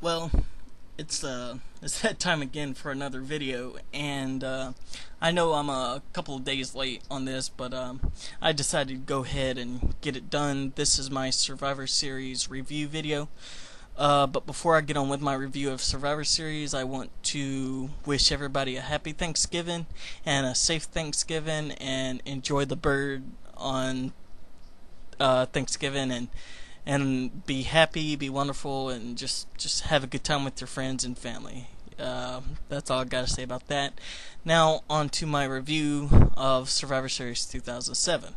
Well, it's that time again for another video, and I know I'm a couple of days late on this, but I decided to go ahead and get it done. This is my Survivor Series review video. But before I get on with my review of Survivor Series, I want to wish everybody a happy Thanksgiving and a safe Thanksgiving, and enjoy the bird on Thanksgiving, and be happy, be wonderful, and just have a good time with your friends and family. That's all I gotta say about that. Now on to my review of Survivor Series 2007.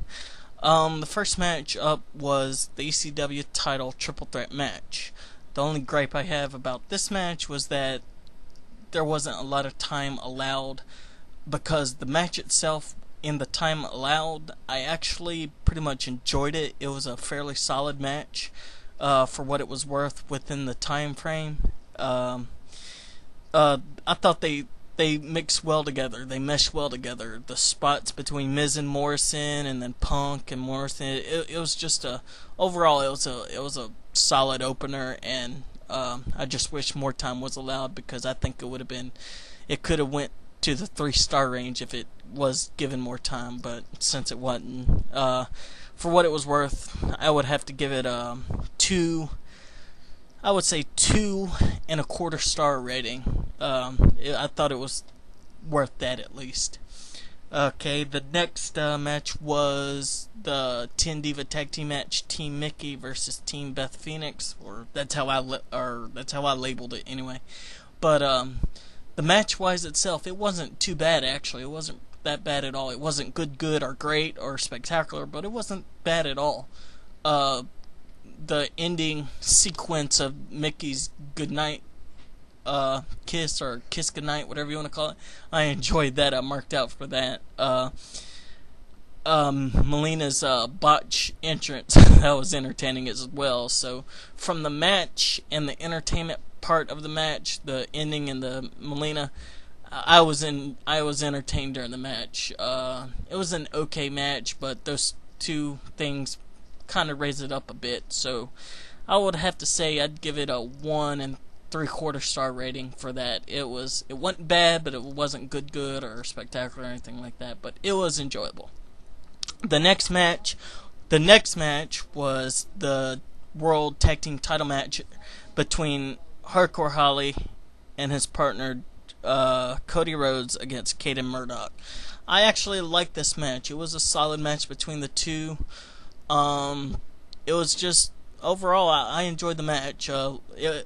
The first match up was the ECW title triple threat match. The only gripe I have about this match was that there wasn't a lot of time allowed, because the match itself, in the time allowed, I actually pretty much enjoyed it. It was a fairly solid match for what it was worth within the time frame. I thought they mixed well together. They meshed well together. The spots between Miz and Morrison, and then Punk and Morrison. It was just overall it was a solid opener, and I just wish more time was allowed, because I think it could have went to the 3-star range if it was given more time, but since it wasn't, for what it was worth, I would have to give it two. I would say 2.25 star rating. I thought it was worth that at least. Okay, the next match was the 10 Diva Tag Team match, Team Mickey versus Team Beth Phoenix, or that's how I labeled it anyway. But the match-wise itself, it wasn't too bad actually. It wasn't that bad at all. It wasn't good, or great, or spectacular, but it wasn't bad at all. The ending sequence of Mickey's goodnight kiss, or kiss goodnight, whatever you want to call it, I enjoyed that. I marked out for that. Melina's botch entrance, that was entertaining as well. So from the match and the entertainment part of the match, the ending and the Melina, I was entertained during the match. It was an okay match, but those two things kind of raise it up a bit. So I would have to say I'd give it a 1.75 star rating for that. It wasn't bad, but it wasn't good or spectacular or anything like that, but it was enjoyable. The next match was the World Tag Team title match between Hardcore Holly and his partner Cody Rhodes against Caden Murdoch. I actually liked this match. It was a solid match between the two. It was just, overall, I enjoyed the match.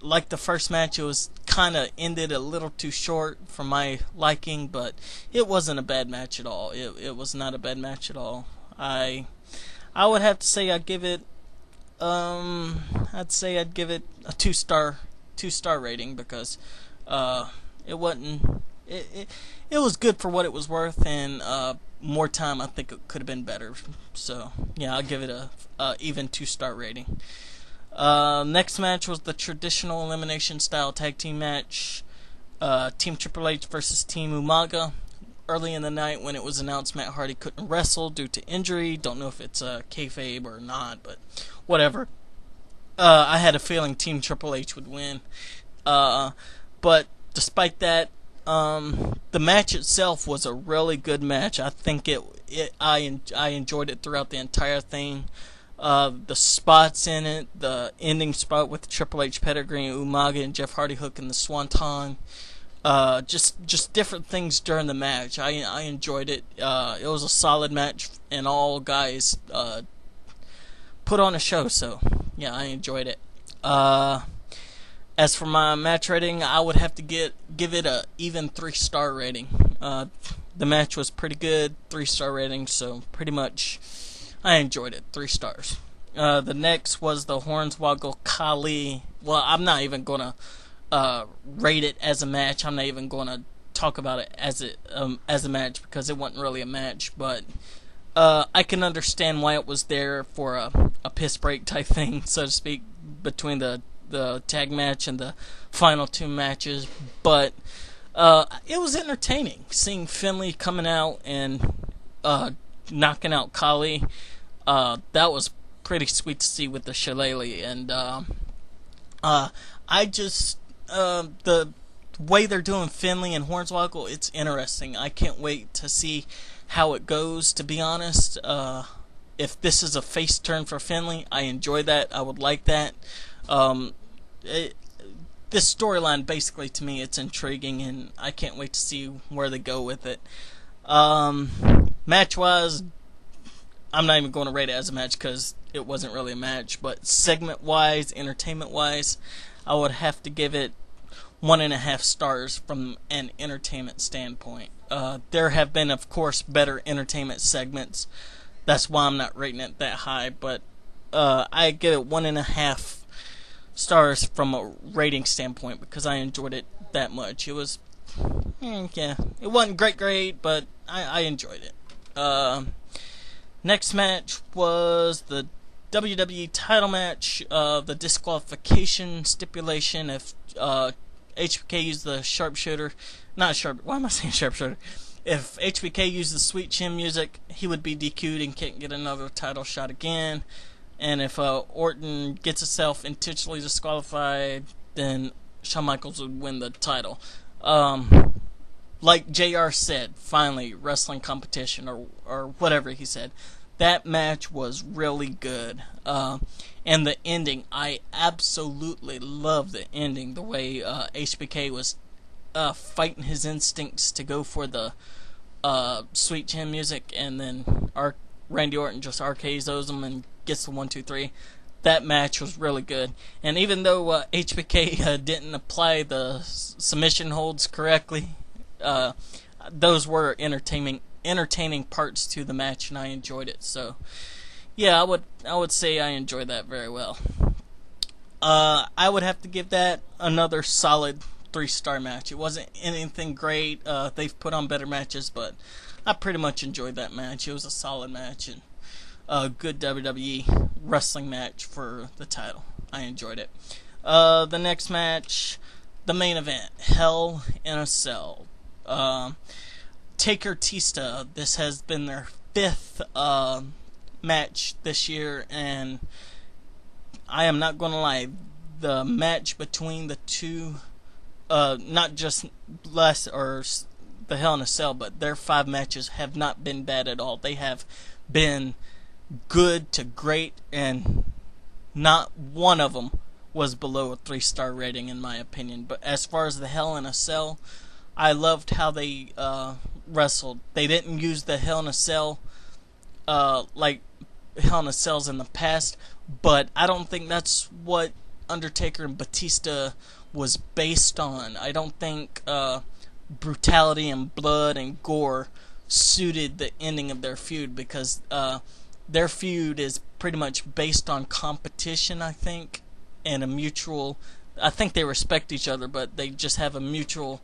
Like the first match, it was kind of ended a little too short for my liking, but it wasn't a bad match at all. It was not a bad match at all. I would have to say I'd give it a 2-star rating, because it wasn't it was good for what it was worth, and more time, I think it could have been better. So yeah, I'll give it a even 2-star rating. Next match was the traditional elimination style tag team match, Team Triple H versus Team Umaga. Early in the night, when it was announced Matt Hardy couldn't wrestle due to injury, don't know if it's a kayfabe or not, but whatever. I had a feeling Team Triple H would win. But despite that, the match itself was a really good match. I think I enjoyed it throughout the entire thing. The spots in it, the ending spot with Triple H pedigree, Umaga and Jeff Hardy hooking the Swanton, just different things during the match. I enjoyed it. It was a solid match, and all guys put on a show. So yeah, I enjoyed it. As for my match rating, I would have to give it a even 3-star rating. The match was pretty good, 3-star rating, so pretty much I enjoyed it, 3 stars. The next was the Hornswoggle Khali. Well, I'm not even gonna rate it as a match. I'm not even gonna talk about it as a match, because it wasn't really a match. But I can understand why it was there for a piss break type thing, so to speak, between the tag match and the final 2 matches. But it was entertaining seeing Finlay coming out and knocking out Khali. That was pretty sweet to see with the shillelagh, and I just The way they're doing Finley and Hornswoggle, it's interesting. I can't wait to see how it goes, to be honest. If this is a face turn for Finley, I enjoy that. I would like that. This storyline, basically, to me, it's intriguing, and I can't wait to see where they go with it. Match-wise, I'm not even going to rate it as a match because it wasn't really a match, but segment-wise, entertainment-wise, I would have to give it 1.5 stars from an entertainment standpoint. There have been, of course, better entertainment segments. That's why I'm not rating it that high, but I give it 1.5 stars from a rating standpoint because I enjoyed it that much. It was, yeah, it wasn't great, but I enjoyed it. Next match was the WWE title match, the disqualification stipulation. If HBK used the sharpshooter, why am I saying sharpshooter? If HBK used the Sweet Chin music, he would be DQ'd and can't get another title shot again. And if Orton gets himself intentionally disqualified, then Shawn Michaels would win the title. Like JR said, finally, wrestling competition, or whatever he said. That match was really good. And the ending, I absolutely love the ending. The way HBK was fighting his instincts to go for the Sweet Chin music, and then Randy Orton just RKO's him and gets the 1, 2, 3. That match was really good. And even though HBK didn't apply the submission holds correctly, those were entertaining parts to the match, and I enjoyed it. So, yeah, I would say I enjoyed that very well. I would have to give that another solid 3-star match. It wasn't anything great. They've put on better matches, but I pretty much enjoyed that match. It was a solid match and a good WWE wrestling match for the title. I enjoyed it. The next match, the main event, Hell in a Cell. Taker Tista. This has been their 5th match this year, and I am not going to lie, the match between the two, not just the Hell in a Cell, but their 5 matches have not been bad at all. They have been good to great, and not one of them was below a 3-star rating in my opinion. But as far as the Hell in a Cell, I loved how they wrestled. They didn't use the Hell in a Cell like Hell in a Cells in the past, but I don't think that's what Undertaker and Batista was based on. I don't think brutality and blood and gore suited the ending of their feud, because their feud is pretty much based on competition, I think, and a mutual. I think they respect each other, but they just have a mutual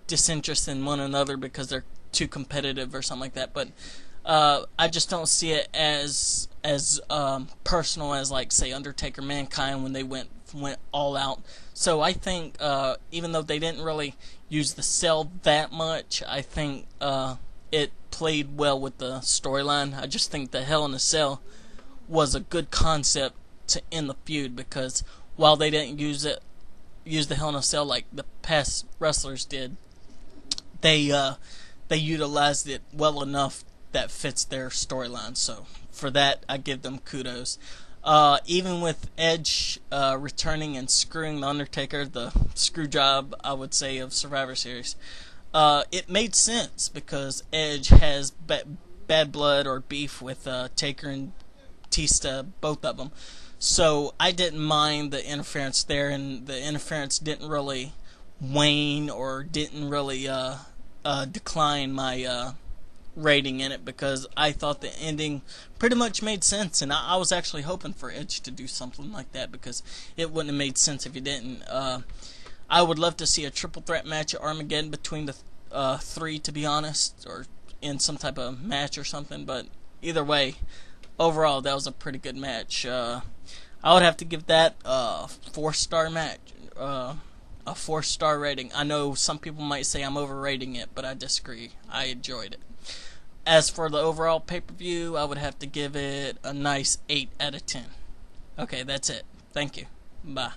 disinterest in one another because they're too competitive or something like that. But I just don't see it as personal as, like, say, Undertaker Mankind when they went all out. So I think even though they didn't really use the cell that much, I think it played well with the storyline. I just think the Hell in a Cell was a good concept to end the feud, because while they didn't use the Hell in a Cell like the past wrestlers did, they utilized it well enough that fits their storyline. So for that, I give them kudos. Even with Edge returning and screwing the Undertaker, the screw job, I would say, of Survivor Series, it made sense because Edge has bad blood or beef with Taker and Batista, both of them. So I didn't mind the interference there, and the interference didn't really wane or didn't really decline my rating in it, because I thought the ending pretty much made sense, and I was actually hoping for Edge to do something like that, because it wouldn't have made sense if he didn't. I would love to see a triple threat match at Armageddon between the 3, to be honest, or in some type of match or something, but either way, overall, that was a pretty good match. I would have to give that a 4-star match, a 4-star rating. I know some people might say I'm overrating it, but I disagree. I enjoyed it. As for the overall pay-per-view, I would have to give it a nice 8 out of 10. Okay, that's it. Thank you. Bye.